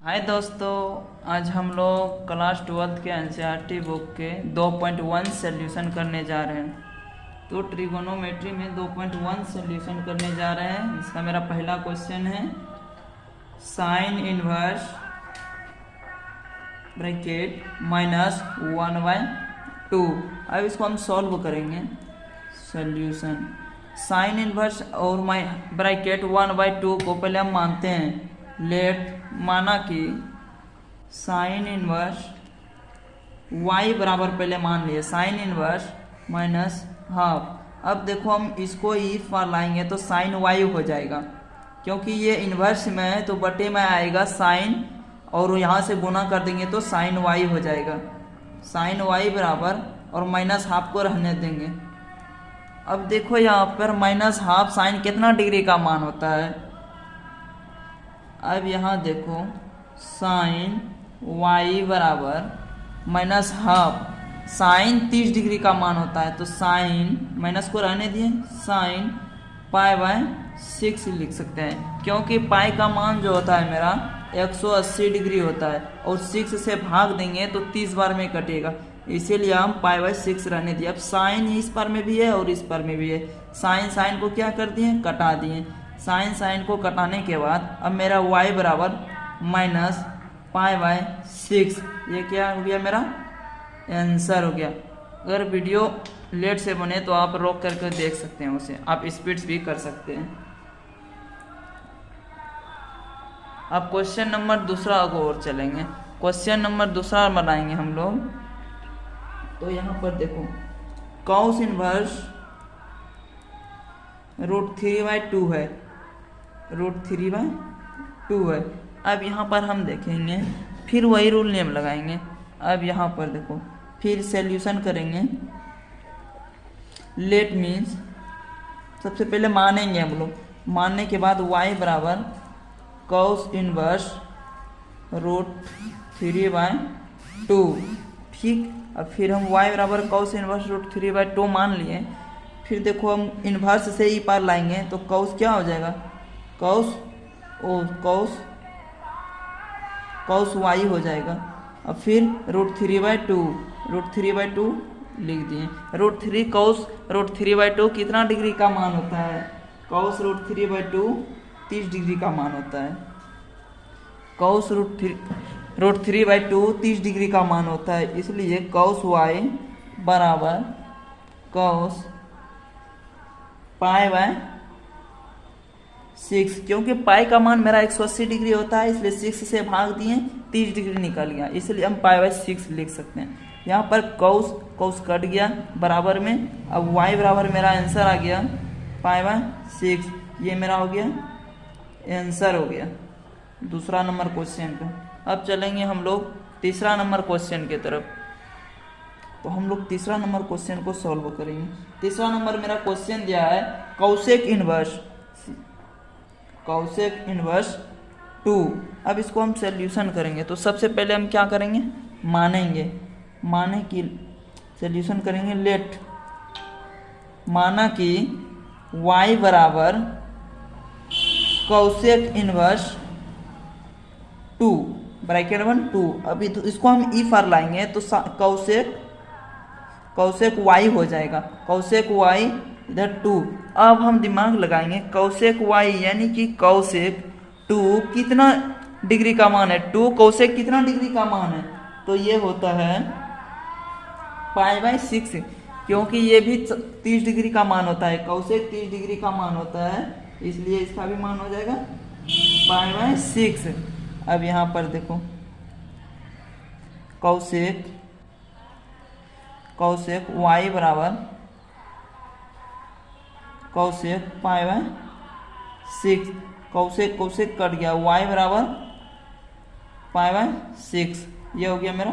हाय दोस्तों, आज हम लोग क्लास 12th के एनसीईआरटी बुक के 2.1 सॉल्यूशन करने जा रहे हैं। तो ट्रिगोनोमेट्री में 2.1 सॉल्यूशन करने जा रहे हैं। इसका मेरा पहला क्वेश्चन है साइन इनवर्स ब्रैकेट -1/2। अब इसको हम सॉल्व करेंगे। सॉल्यूशन साइन इनवर्स और ब्रैकेट 1/2 को पहले हम मानते हैं। लेट माना कि साइन इनवर्स y बराबर पहले मान लिए साइन इनवर्स -हाफ। अब देखो हम इसको इफ पर लाएंगे तो साइन y हो जाएगा, क्योंकि ये इनवर्स में है तो बटे में आएगा साइन, और यहाँ से गुना कर देंगे तो साइन y हो जाएगा। साइन y बराबर और -हाफ को रहने देंगे। अब देखो यहाँ पर -हाफ साइन कितना डिग्री का मान होता है। अब यहाँ देखो साइन y बराबर -हाफ साइन 30 डिग्री का मान होता है, तो साइन माइनस को रहने दिए, साइन π/6 लिख सकते हैं, क्योंकि पाई का मान जो होता है मेरा 180 डिग्री होता है और 6 से भाग देंगे तो 30 बार में कटेगा, इसीलिए हम π/6 रहने दिए। अब साइन इस पर में भी है और इस पर में भी है, साइन को क्या कर दिए, कटा दिए। साइन को कटाने के बाद अब मेरा y बराबर -π/6, ये क्या हो गया, मेरा आंसर हो गया। अगर वीडियो लेट से बने तो आप रोक करके देख सकते हैं, उसे आप स्पीड भी कर सकते हैं। अब क्वेश्चन नंबर दूसरा और चलेंगे। क्वेश्चन नंबर दूसरा बनाएंगे हम लोग। तो यहाँ पर देखो कॉस इनवर्स √3/2 है, √3/2 है। अब यहाँ पर हम देखेंगे, फिर वही रूल नेम लगाएंगे। अब यहाँ पर देखो फिर सॉल्यूशन करेंगे। लेट मीन्स सबसे पहले मानेंगे हम लोग, मानने के बाद y बराबर कॉस इनवर्स √3/2, ठीक। अब फिर हम y बराबर कॉस इनवर्स √3/2 मान लिए। फिर देखो हम इन्वर्स से ही पार लाएंगे तो कॉस क्या हो जाएगा, कॉस y हो जाएगा। अब फिर √3/2 लिख दिए। √3 कॉस √3/2 कितना डिग्री का मान होता है, कॉस √3/2 30 डिग्री का मान होता है। कॉस √3/2 30 डिग्री का मान होता है, इसलिए कॉस y बराबर कॉस π/6, क्योंकि पाई का मान मेरा 180 डिग्री होता है, इसलिए 6 से भाग दिए 30 डिग्री निकल गया, इसलिए हम π/6 लिख सकते हैं। यहाँ पर कॉस कट गया बराबर में। अब y बराबर मेरा आंसर आ गया π/6, ये मेरा हो गया आंसर हो गया दूसरा नंबर क्वेश्चन का। अब चलेंगे हम लोग तीसरा नंबर क्वेश्चन की तरफ। तो हम लोग तीसरा नंबर क्वेश्चन को सॉल्व करेंगे। तीसरा नंबर मेरा क्वेश्चन दिया है कॉसेक इनवर्स 2। अब इसको हम सॉल्यूशन करेंगे। तो सबसे पहले हम क्या करेंगे, माने कि सॉल्यूशन करेंगे। लेट माना कि y बराबर कॉसेक इनवर्स 2 ब्रैकेट 2। अभी तो इसको हम ई पर लाएंगे तो कॉसेक y हो जाएगा, कॉसेक y इधर 2। अब हम दिमाग लगाएंगे, कॉसेक y यानी कि कॉसेक 2 कितना डिग्री का मान है, 2 कॉसेक कितना डिग्री का मान है, तो ये होता है π/6, क्योंकि ये भी 30 डिग्री का मान होता है, कॉसेक 30 डिग्री का मान होता है, इसलिए इसका भी मान हो जाएगा π/6। अब यहाँ पर देखो कॉसेक y बराबर कॉसेक π/6, कॉसेक कट गया, y बराबर π/6, ये हो गया मेरा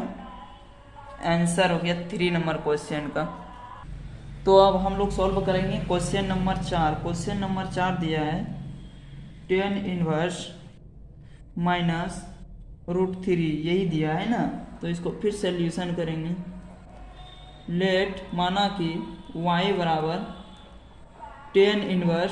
आंसर हो गया 3 नंबर क्वेश्चन का। तो अब हम लोग सॉल्व करेंगे क्वेश्चन नंबर 4। क्वेश्चन नंबर 4 दिया है tan इनवर्स -√3, यही दिया है ना, तो इसको फिर सॉल्यूशन करेंगे। लेट माना कि y बराबर tan इनवर्स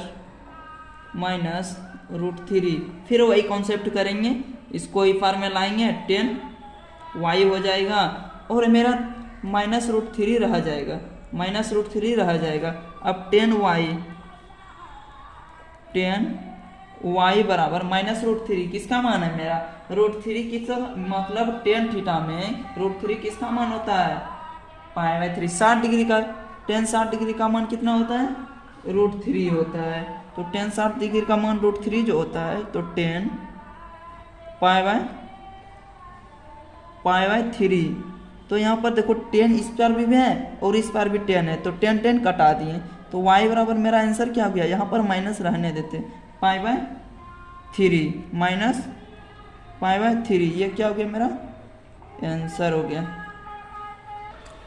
-√3, फिर वही कॉन्सेप्ट करेंगे, इसको ई पार में लाएंगे 10y हो जाएगा, और मेरा -√3 रह जाएगा, -√3 रह जाएगा। अब 10y बराबर -√3 किसका मान है मेरा, √3 किस मतलब tan थीटा में √3 किसका मान होता है, π/3 60 डिग्री का। tan 60 डिग्री का मान कितना होता है, √3 होता है। तो tan 60 डिग्री का मान √3 जो होता है, तो tan π/3। तो यहाँ पर देखो tan इस पार भी है और इस पार भी tan है, तो tan कटा दिए, तो y बराबर मेरा आंसर क्या हो गया, यहाँ पर माइनस रहने देते, π/3 माइनस π/3, ये क्या हो गया मेरा आंसर हो गया।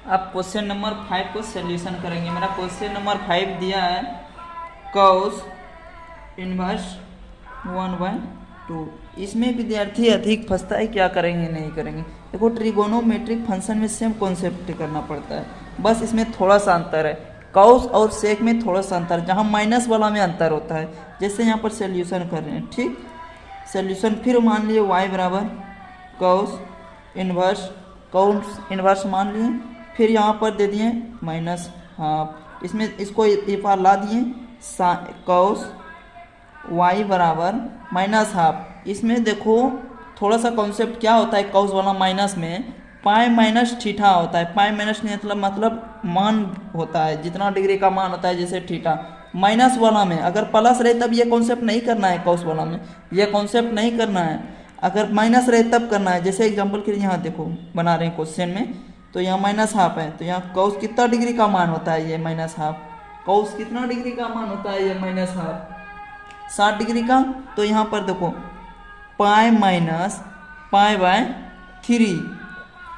अब क्वेश्चन नंबर 5 को सॉल्यूशन करेंगे। मेरा क्वेश्चन नंबर 5 दिया है cos इनवर्स 1/2। इसमें विद्यार्थी अधिक फंसता है, क्या करेंगे नहीं करेंगे। देखो ट्रिगोनोमेट्रिक फंक्शन में सेम कॉन्सेप्ट करना पड़ता है, बस इसमें थोड़ा सा अंतर है। कॉस और सेक में थोड़ा सा अंतर, जहाँ माइनस वाला में अंतर होता है। जैसे यहाँ पर सॉल्यूशन कर रहे हैं, ठीक सॉल्यूशन। फिर मान लिए y बराबर कॉस इनवर्स मान लिए, फिर यहाँ पर दे दिए -हाफ, इसमें इसको ये पार ला दिए, कॉस y बराबर -हाफ। इसमें देखो थोड़ा सा कॉन्सेप्ट क्या होता है, कॉस वाला माइनस में पाई माइनस थीटा होता है। पाई माइनस मतलब मान होता है, जितना डिग्री का मान होता है, जैसे थीटा। माइनस वाला में अगर प्लस रहे तब ये कॉन्सेप्ट नहीं करना है, कॉस वाला में ये कॉन्सेप्ट नहीं करना है। अगर माइनस रहे तब करना है। जैसे एग्जांपल के लिए यहाँ देखो बना रहे हैं क्वेश्चन में, तो यहाँ -हाफ है, तो यहाँ कॉस कितना डिग्री का मान होता है, ये -हाफ। कॉस कितना डिग्री का मान होता है, ये -हाफ 60 डिग्री का। तो यहाँ पर देखो पाई माइनस π/3,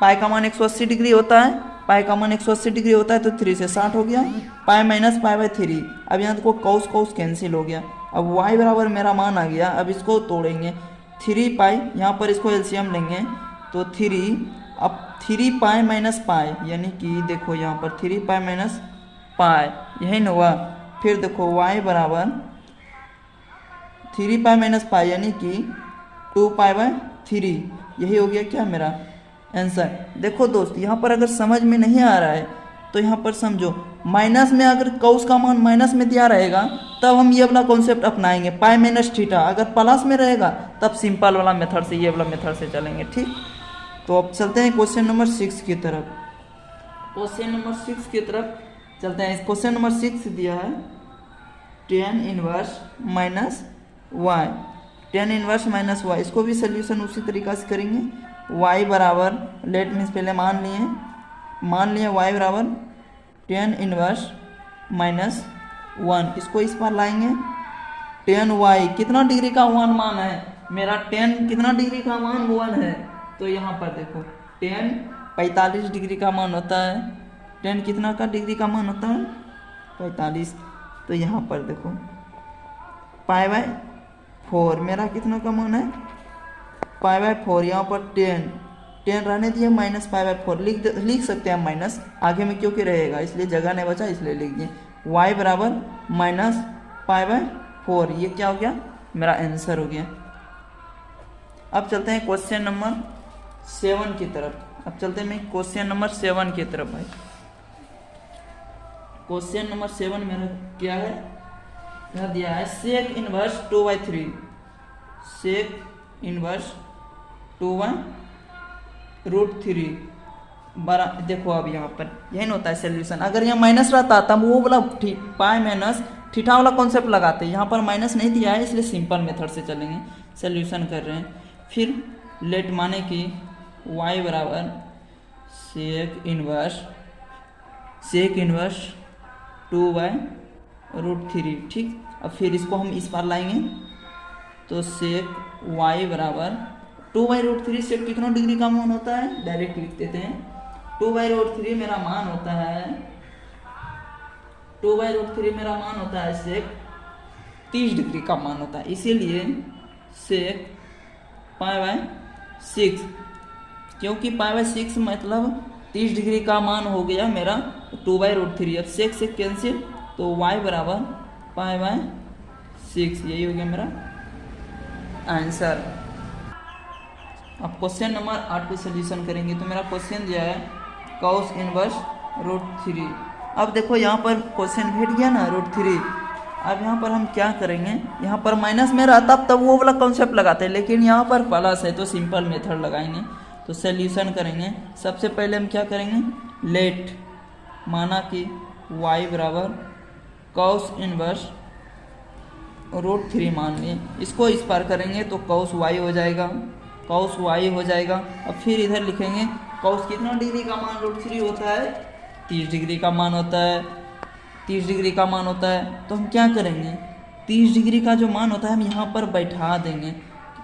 पाई का मान 180 डिग्री होता है, पाई का मान 180 डिग्री होता है, तो 3 से 60 हो गया, पाई माइनस π/3। अब यहाँ देखो कॉस कैंसिल हो गया। अब y बराबर मेरा मान आ गया। अब इसको तोड़ेंगे, 3 पाई, यहाँ पर इसको एलसीएम लेंगे, तो 3, अब 3 पाई माइनस पाई, यानी कि देखो यहाँ पर 3 पाई माइनस पाई, यही ना हुआ। फिर देखो y बराबर 3 पाई माइनस पाई, यानी कि 2 π/3, यही हो गया क्या मेरा आंसर। देखो दोस्त, यहाँ पर अगर समझ में नहीं आ रहा है तो यहाँ पर समझो, माइनस में अगर कॉस का मान माइनस में दिया रहेगा तब हम ये वाला कॉन्सेप्ट अपनाएंगे, पाई माइनस थीटा। अगर प्लस में रहेगा तब सिंपल वाला मेथड से, ये वाला मेथड से चलेंगे, ठीक। तो अब चलते हैं क्वेश्चन नंबर 6 की तरफ। क्वेश्चन नंबर 6 की तरफ चलते हैं। क्वेश्चन नंबर 6 दिया है tan inverse -y, tan inverse -y। इसको भी सोल्यूशन उसी तरीका से करेंगे। y बराबर लेट मीन्स पहले मान लिए y बराबर tan इनवर्स -1, इसको इस पर लाएंगे। tan y कितना डिग्री का 1 मान है मेरा, tan कितना डिग्री का मान 1 है, तो यहाँ पर देखो tan 45 डिग्री का मान होता है। tan कितना का डिग्री का मान होता है, 45। तो यहाँ पर देखो π/4 मेरा कितना का मान है, π/4। यहाँ पर 10 रहने दिए, -π/4 लिख सकते हैं माइनस, आगे में क्योंकि रहेगा इसलिए जगह नहीं बचा, इसलिए लिख दिए। y बराबर -π/4, ये क्या हो गया मेरा आंसर हो गया। अब चलते हैं क्वेश्चन नंबर 7 की तरफ। अब चलते हैं क्वेश्चन नंबर 7 की तरफ भाई। क्वेश्चन नंबर 7 मेरा क्या है, यह दिया है सेक इनवर्स 2/3, सेक इनवर्स 2/√3 बरा। देखो अब यहाँ पर यही होता है सोल्यूशन। अगर यहाँ माइनस रहता तब वो वाला पाई माइनस थीटा वाला कॉन्सेप्ट लगाते, यहाँ पर माइनस नहीं दिया है इसलिए सिंपल मेथड से चलेंगे, सोल्यूशन कर रहे हैं। फिर लेट माने कि y बराबर सेक इनवर्स 2/√3, ठीक। अब फिर इसको हम इस बार लाएंगे, तो सेक y बराबर 2/√3। सेक कितना डिग्री का मान होता है, डायरेक्ट लिख देते हैं। 2/√3 मेरा मान होता है, 2/√3 मेरा मान होता है सेक 30 डिग्री का मान होता है, इसीलिए सेक π/6, क्योंकि π/6 मतलब 30 डिग्री का मान हो गया मेरा 2/√3। अब सेक से कैंसिल, तो y बराबर π/6, यही हो गया मेरा आंसर। अब क्वेश्चन नंबर 8 को सोल्यूशन करेंगे। तो मेरा क्वेश्चन जो है cos इनवर्स √3। अब देखो यहाँ पर क्वेश्चन भेट गया ना √3। अब यहाँ पर हम क्या करेंगे, यहाँ पर माइनस में रहता तब वो वाला कॉन्सेप्ट लगाते हैं, लेकिन यहाँ पर प्लस है तो सिंपल मेथड लगाएंगे। तो सोल्यूशन करेंगे। सबसे पहले हम क्या करेंगे, लेट माना कि y बराबर cos इनवर्स √3 मान लिए, इसको इस पार करेंगे तो cos y हो जाएगा, cos y हो जाएगा। अब फिर इधर लिखेंगे cos कितना डिग्री का मान √3 होता है, 30 डिग्री का मान होता है, 30 डिग्री का मान होता है। तो हम क्या करेंगे, 30 डिग्री का जो मान होता है हम यहाँ पर बैठा देंगे।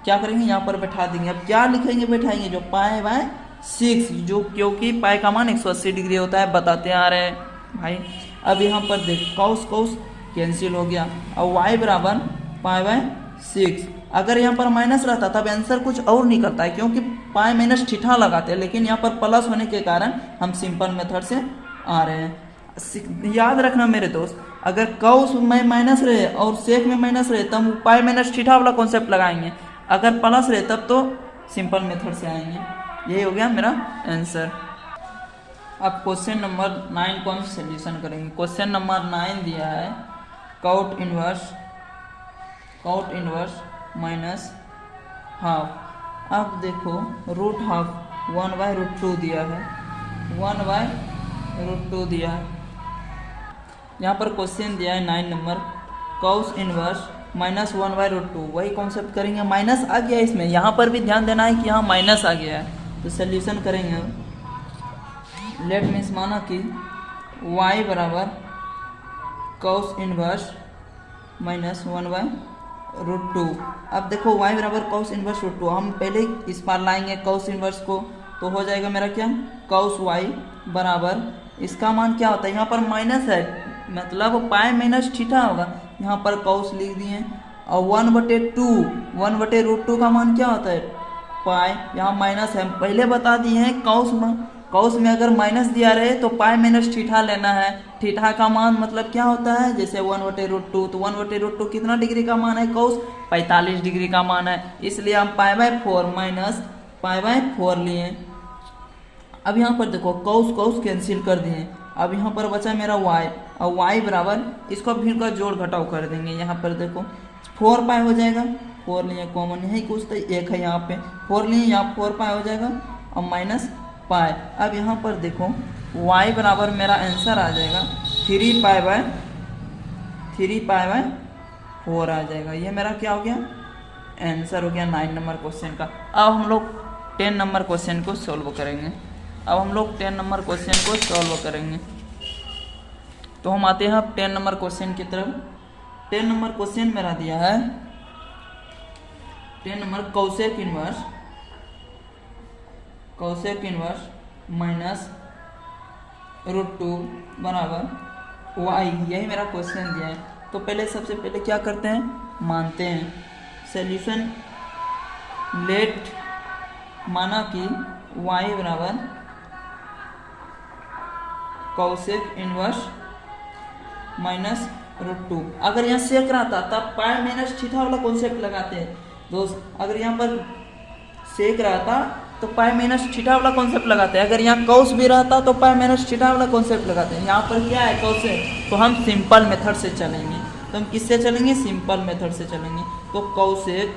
क्या करेंगे, यहाँ पर बैठा देंगे। अब क्या लिखेंगे, बैठाएंगे जो π/6, जो क्योंकि पाई का मान 180 डिग्री होता है, बताते आ रहे हैं भाई। अब यहाँ पर देख cos कैंसिल हो गया। अब y बराबर π/6। अगर यहाँ पर माइनस रहता तब आंसर कुछ और निकलता है, क्योंकि पाई माइनस ठीठा लगाते हैं, लेकिन यहाँ पर प्लस होने के कारण हम सिंपल मेथड से आ रहे हैं। याद रखना मेरे दोस्त, अगर cos में माइनस रहे और सेक में माइनस रहे तब पाई माइनस ठीठा वाला कॉन्सेप्ट लगाएंगे, अगर प्लस रहे तब तो सिंपल मेथड से आएंगे। यही हो गया मेरा आंसर। अब क्वेश्चन नंबर 9 को हम सोल्यूशन करेंगे। क्वेश्चन नंबर 9 दिया है cot इनवर्स माइनस हाफ। अब देखो √½ 1/√2 दिया है, 1/√2 दिया है। यहाँ पर क्वेश्चन दिया है 9 नंबर cos इनवर्स माइनस 1/√2। वही कॉन्सेप्ट करेंगे, माइनस आ गया इसमें, यहाँ पर भी ध्यान देना है कि यहाँ माइनस आ गया है। तो सोल्यूशन करेंगे। लेट मीन्स माना कि y बराबर cos इनवर्स माइनस 1/√2। अब देखो y बराबर cos इनवर्स √2, हम पहले इस पार लाएंगे cos इनवर्स को, तो हो जाएगा मेरा क्या, cos y बराबर, इसका मान क्या होता है, यहाँ पर माइनस है मतलब पाई माइनस ठीठा होगा, यहाँ पर cos लिख दिए। और 1/2 का मान क्या होता है, पाई, यहाँ माइनस है, पहले बता दिए हैं cos में अगर माइनस दिया रहे तो पाई माइनस ठीठा लेना है। ठीठा का मान मतलब क्या होता है, जैसे 1/√2, तो 1/√2 कितना डिग्री का मान है, cos 45 डिग्री का मान है, इसलिए हम π/4 माइनस π/4 लिए। अब यहाँ पर देखो cos कैंसिल कर दिए। अब यहाँ पर बचा मेरा y, और y बराबर, इसको फिर का जोड़ घटाव कर देंगे। यहाँ पर देखो 4π हो जाएगा, 4 लिए कॉमन, यही कुछ तो एक है, यहाँ पे 4 लिए, यहाँ 4π हो जाएगा और माइनस पाई। अब यहाँ पर देखो y बराबर मेरा आंसर आ जाएगा 3π/4 आ जाएगा। ये मेरा क्या हो गया, आंसर हो गया 9 नंबर क्वेश्चन का। अब हम लोग 10 नंबर क्वेश्चन को सॉल्व करेंगे। तो हम आते हैं 10 नंबर क्वेश्चन की तरफ। 10 नंबर क्वेश्चन मेरा दिया है 10 नंबर cosec इनवर्स माइनस √2 बराबर y, यही मेरा क्वेश्चन दिया है। तो पहले सबसे पहले क्या करते हैं, मानते हैं सॉल्यूशन। लेट माना कि y बराबर cosec इनवर्स माइनस √2। अगर यहाँ सेक रहता तब पाई माइनस ठीठा वाला कॉन्सेप्ट लगाते हैं दोस्त। अगर यहाँ पर सेक रहता तो पाई माइनस ठीठा वाला कॉन्सेप्ट लगाते हैं, अगर यहाँ cos भी रहता तो पाई माइनस ठीठा वाला कॉन्सेप्ट लगाते हैं। यहाँ पर क्या है, cosec, तो हम सिंपल मेथड से चलेंगे। तो हम किससे चलेंगे, सिंपल मेथड से चलेंगे। तो cosec,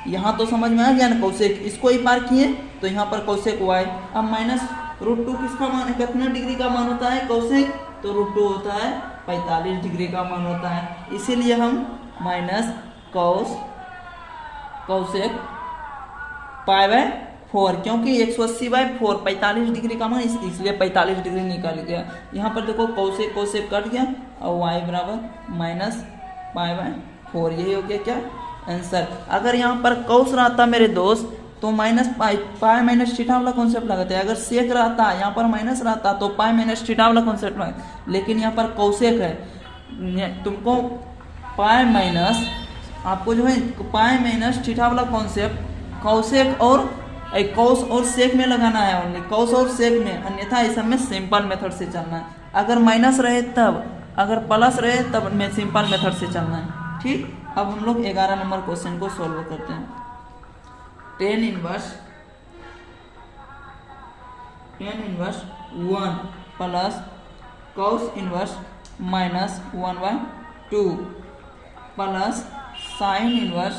यहाँ तो समझ में आ गया ना, cosec इसको ही पार किए तो यहाँ पर cosec y। अब माइनस √2 किसका मान है, कितना डिग्री का मान होता है cosec, तो √2 होता है 45 डिग्री का मान होता है, इसीलिए हम माइनस cosec π/4, क्योंकि 180/4 45 डिग्री का मान, इसलिए 45 डिग्री निकाल गया। यहाँ पर देखो cosec कट गया और y बराबर माइनस π/4, यही हो गया क्या आंसर। अगर यहाँ पर cos रहता मेरे दोस्त तो माइनस पाई माइनस ठीठा वाला कॉन्सेप्ट लगाते हैं, अगर सेक रहता यहाँ पर माइनस रहता तो पाई माइनस ठीठा वाला कॉन्सेप्ट लगाते, लेकिन यहाँ पर cosec है, तुमको पाई माइनस, आपको जो है पाई माइनस ठीठा वाला कॉन्सेप्ट cosec और cos और सेक में लगाना है, ओनली cos और सेक में, अन्यथा इस सब में सिंपल मेथड से चलना है। अगर माइनस रहे तब, अगर प्लस रहे तब में सिंपल मेथड से चलना है। ठीक, अब हम लोग 11 नंबर क्वेश्चन को सॉल्व करते हैं। Tan inverse 1 plus cos inverse minus 1/2 plus sine inverse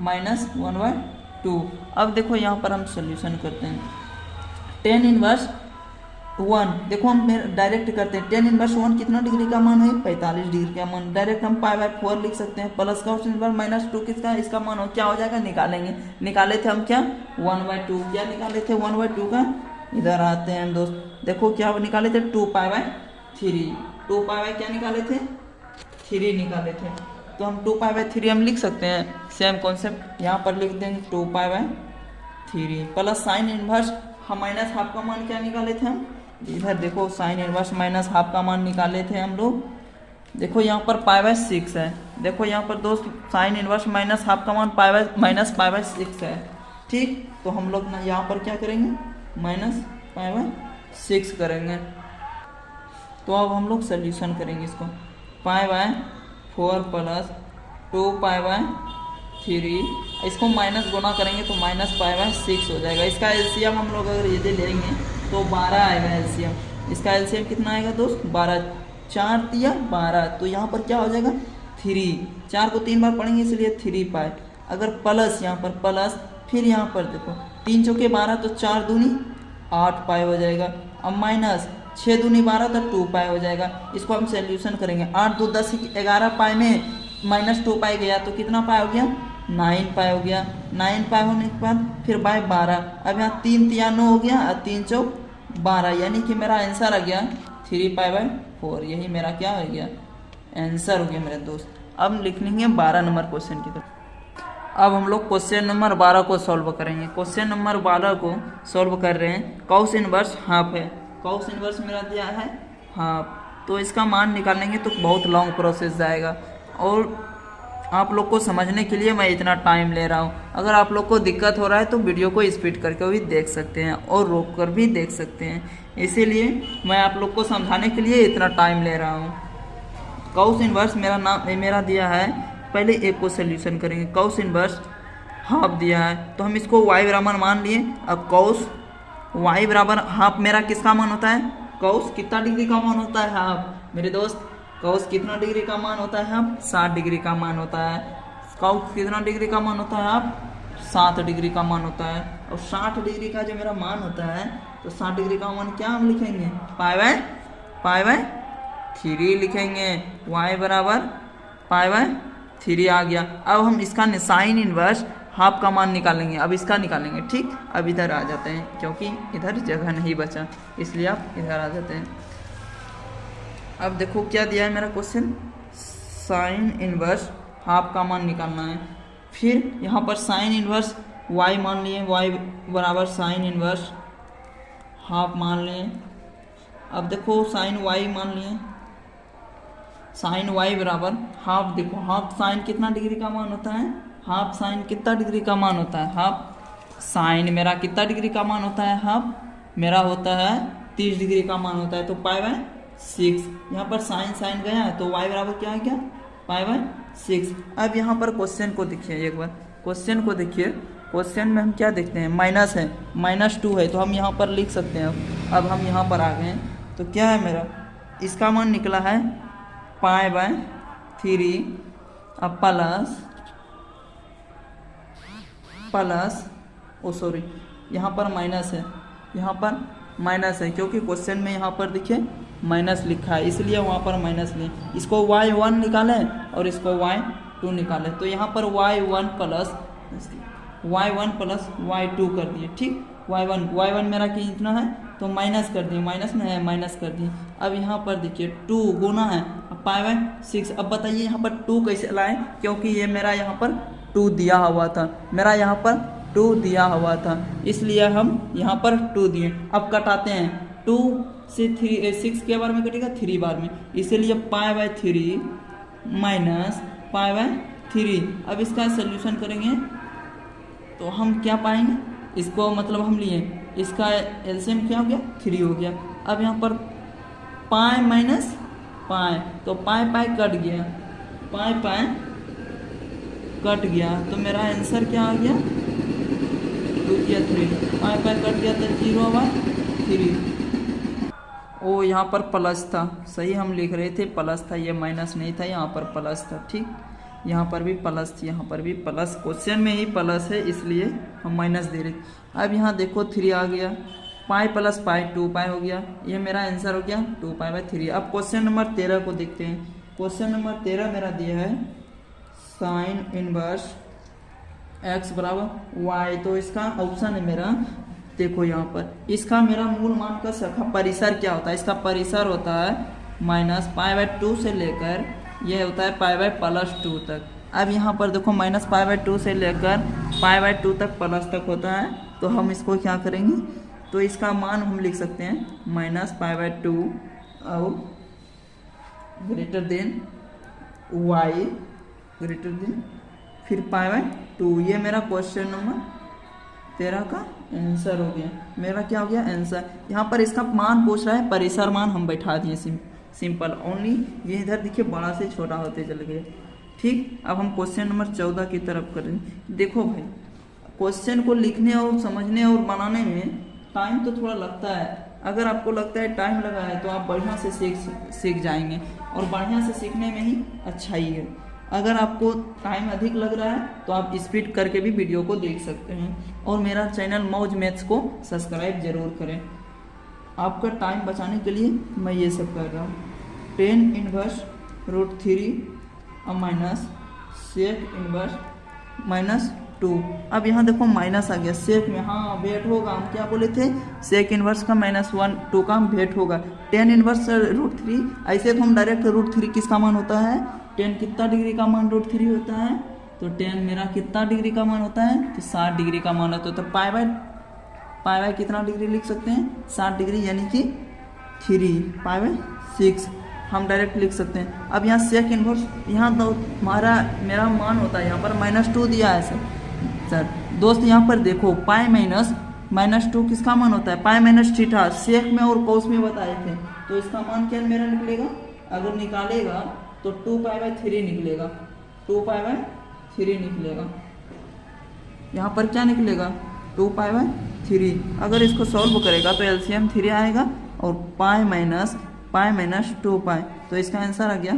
minus 1/2। अब देखो यहाँ पर हम सोल्यूशन करते हैं। टेन इनवर्स 1 देखो हम डायरेक्ट करते हैं। टेन इनवर्स 1 कितना डिग्री का मान है? 45 डिग्री का मान। डायरेक्ट हम π/4 लिख सकते हैं। प्लस कॉस इनवर्स माइनस 2 किसका इसका मान हो क्या हो जाएगा? निकालेंगे। निकाले थे हम क्या? 1/2। क्या निकाले थे? 1/2 का। इधर आते हैं दोस्त, देखो क्या निकाले थे? 2π/3। 2π क्या निकाले थे? 3 निकाले थे। तो हम 2π/3 हम लिख सकते हैं। सेम कॉन्सेप्ट यहाँ पर लिख देंगे 2π/3 प्लस साइन इनवर्स हम माइनस हाफ का मान क्या निकाले थे हम? इधर देखो साइन इनवर्स माइनस हाफ का मान निकाले थे हम लोग। देखो यहाँ पर π/6 है। देखो यहाँ पर दोस्त साइन इनवर्स माइनस हाफ का मान -π/6 है। ठीक, तो हम लोग ना यहाँ पर क्या करेंगे? -π/6 करेंगे। तो अब हम लोग सोल्यूशन करेंगे इसको। π/4 प्लस 2π/3 इसको माइनस गुना करेंगे तो -π/6 हो जाएगा। इसका एलसीएम हम लोग अगर यदि लेंगे तो 12 आएगा एलसीएम। इसका एलसीएम कितना आएगा दोस्त? 12। 4 दिया 12, तो यहाँ पर क्या हो जाएगा? 3। 4 को 3 बार पढ़ेंगे इसलिए 3π। अगर प्लस यहाँ पर प्लस, फिर यहाँ पर देखो 3 चौके 12 तो 4 दूनी 8π हो जाएगा। अब माइनस 6 दूनी 12 तो 2π हो जाएगा। इसको हम सोल्यूशन करेंगे। 8 2 10 11π में -2π गया तो कितना π हो गया? 9π हो गया। 9π होने के बाद फिर बाय 12। अब यहाँ 3 3 9 हो गया और 3 चौक 12, यानी कि मेरा आंसर आ गया 3π/4। यही मेरा क्या हो गया? आंसर हो गया मेरे दोस्त। अब लिख लेंगे 12 नंबर क्वेश्चन की तरफ। अब हम लोग क्वेश्चन नंबर 12 को सॉल्व करेंगे। क्वेश्चन नंबर 12 को सॉल्व कर रहे हैं। कॉस इनवर्स हाफ है। कॉस इनवर्स मेरा दिया है हाफ, तो इसका मान निकालेंगे तो बहुत लॉन्ग प्रोसेस जाएगा और आप लोग को समझने के लिए मैं इतना टाइम ले रहा हूँ। अगर आप लोग को दिक्कत हो रहा है तो वीडियो को स्पीड करके भी देख सकते हैं और रोक कर भी देख सकते हैं, इसीलिए मैं आप लोग को समझाने के लिए इतना टाइम ले रहा हूँ। कॉस इनवर्स मेरा दिया है। पहले एक को सोल्यूशन करेंगे। कॉस इनवर्स हाफ दिया है तो हम इसको y बराबर मान लिए। अब कॉस y बराबर हाफ मेरा किसका मान होता है? कॉस कितना डिग्री का मान होता है? हाफ। मेरे दोस्त कॉस कितना डिग्री का मान होता है? हाफ 60 डिग्री का मान होता है। कॉस कितना डिग्री का मान होता है? हाफ 7 डिग्री का मान होता है। और 60 डिग्री का जो मेरा मान होता है तो 60 डिग्री का मान क्या हम लिखेंगे? π/3 लिखेंगे। y बराबर π/3 आ गया। अब हम इसका साइन इनवर्स हाफ का मान निकालेंगे। अब इसका निकालेंगे। ठीक, अब इधर आ जाते हैं क्योंकि इधर जगह नहीं बचा, इसलिए आप इधर आ जाते हैं। अब देखो क्या दिया है मेरा क्वेश्चन। साइन इनवर्स हाफ का मान निकालना है। फिर यहाँ पर साइन इनवर्स y मान लिए। y बराबर साइन इनवर्स हाफ मान लिए। अब देखो साइन y मान लिए। साइन y बराबर हाफ। देखो हाफ साइन कितना डिग्री का मान होता है? हाफ साइन कितना डिग्री का मान होता है? हाफ साइन मेरा कितना डिग्री का मान होता है? हाफ मेरा होता है 30 डिग्री का मान होता है। तो π/6 यहाँ पर साइन साइन गया तो y बराबर क्या है? क्या π/6। अब यहाँ पर क्वेश्चन को देखिए एक बार। क्वेश्चन को देखिए। क्वेश्चन में हम क्या देखते हैं? माइनस है, -2 है तो हम यहाँ पर लिख सकते हैं। अब हम यहाँ पर आ गए तो क्या है मेरा? इसका मान निकला है π/3 अब प्लस सॉरी यहाँ पर माइनस है। यहाँ पर माइनस है क्योंकि क्वेश्चन में यहाँ पर देखिए माइनस लिखा है, इसलिए वहाँ पर माइनस लें। इसको y1 निकालें और इसको y2 निकालें तो यहाँ पर y1 प्लस y2 कर दिए। ठीक, y1 मेरा कितना है? तो माइनस कर दिए। माइनस में है, माइनस कर दिए। अब यहाँ पर देखिए 2 गुना है π/6। अब बताइए यहाँ पर 2 कैसे लाएं? क्योंकि ये मेरा यहाँ पर 2 दिया हुआ था। मेरा यहाँ पर 2 दिया हुआ था, इसलिए हम यहाँ पर 2 दिए। अब कटाते हैं। 2 से 6 के बार में कटेगा 3 बार में, इसीलिए π/3 माइनस π/3। अब इसका सोल्यूशन करेंगे तो हम क्या पाएंगे? इसको मतलब हम लिए इसका एलसीएम क्या हो गया? 3 हो गया। अब यहाँ पर पाई माइनस पाई तो पाई कट गया, पाई कट गया तो मेरा आंसर क्या आ गया? 2 किया 3, पाई पाई कट गया तो 0/3। ओ यहाँ पर प्लस था, सही हम लिख रहे थे प्लस था, ये माइनस नहीं था, यहाँ पर प्लस था। ठीक, यहाँ पर भी प्लस थी, यहाँ पर भी प्लस, क्वेश्चन में ही प्लस है इसलिए हम माइनस दे रहे। अब यहाँ देखो 3 आ गया, पाई प्लस पाई 2 पाई हो गया, ये मेरा आंसर हो गया 2π/3। अब क्वेश्चन नंबर 13 को देखते हैं। क्वेश्चन नंबर 13 मेरा दिया है साइन इनवर्स x बराबर वाई। तो इसका ऑप्शन है मेरा, देखो यहाँ पर इसका मेरा मूल मान का शाखा परिसर क्या होता है, इसका परिसर होता है -π/2 से लेकर ये होता है π/+2 तक। अब यहाँ पर देखो -π/2 से लेकर π/2 तक प्लस तक होता है, तो हम इसको क्या करेंगे, तो इसका मान हम लिख सकते हैं -π/2 और greater than y greater than फिर π/2। ये मेरा क्वेश्चन नंबर 13 का आंसर हो गया। मेरा क्या हो गया आंसर। यहाँ पर इसका मान पूछ रहा है, परिसर मान हम बैठा दिए सिंपल ओनली, ये इधर देखिए बड़ा से छोटा होते चल गए। ठीक, अब हम क्वेश्चन नंबर 14 की तरफ करें। देखो भाई, क्वेश्चन को लिखने और समझने और बनाने में टाइम तो थोड़ा लगता है। अगर आपको लगता है टाइम लगा है तो आप बढ़िया से सीख जाएंगे, और बढ़िया से सीखने में ही अच्छाई है। अगर आपको टाइम अधिक लग रहा है तो आप स्पीड करके भी वीडियो को देख सकते हैं, और मेरा चैनल मौज मैथ्स को सब्सक्राइब जरूर करें। आपका टाइम बचाने के लिए मैं ये सब कर रहा हूँ। 10 इनवर्स √3 और माइनस सेक इनवर्स -2। अब यहाँ देखो माइनस आ गया, सेक में हाँ भेंट होगा, हम क्या बोले थे, सेक इनवर्स का -1/2 का भेंट होगा। 10 इनवर्स √3, ऐसे तो हम डायरेक्ट √3 किसका मान होता है, 10 कितना डिग्री का मान √3 होता है, तो 10 मेरा कितना डिग्री का मान होता है, तो 60 डिग्री का मान होता है। तो पाई कितना डिग्री लिख सकते हैं, 60 डिग्री, यानी कि 3π/6 हम डायरेक्ट लिख सकते हैं। अब यहाँ सेक इनवर्स, यहाँ तो मेरा मान होता है, यहाँ पर -2 दिया है सर दोस्त। यहाँ पर देखो पाई -2 किसका मान होता है, पाई-θ सेक में और कोस में बताए थे, तो इसका मान क्या मेरा निकलेगा, अगर निकालेगा तो 2π/3 निकलेगा, 2π/3 निकलेगा। यहाँ पर क्या निकलेगा, 2π/3। अगर इसको सॉल्व करेगा तो एलसीएम 3 आएगा, और पाई माइनस 2π, तो इसका आंसर आ गया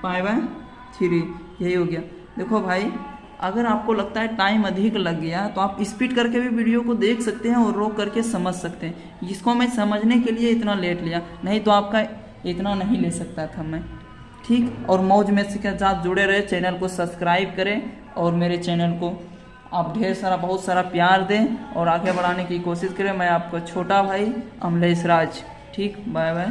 -π/3। यही हो गया। देखो भाई, अगर आपको लगता है टाइम अधिक लग गया तो आप स्पीड करके भी वीडियो को देख सकते हैं और रोक करके समझ सकते हैं। इसको मैं समझने के लिए इतना लेट लिया, नहीं तो आपका इतना नहीं ले सकता था मैं। ठीक, और मौज मैथ्स के साथ जुड़े रहे, चैनल को सब्सक्राइब करें, और मेरे चैनल को आप ढेर सारा बहुत सारा प्यार दें और आगे बढ़ाने की कोशिश करें। मैं आपका छोटा भाई अमलेश राज। ठीक, बाय बाय।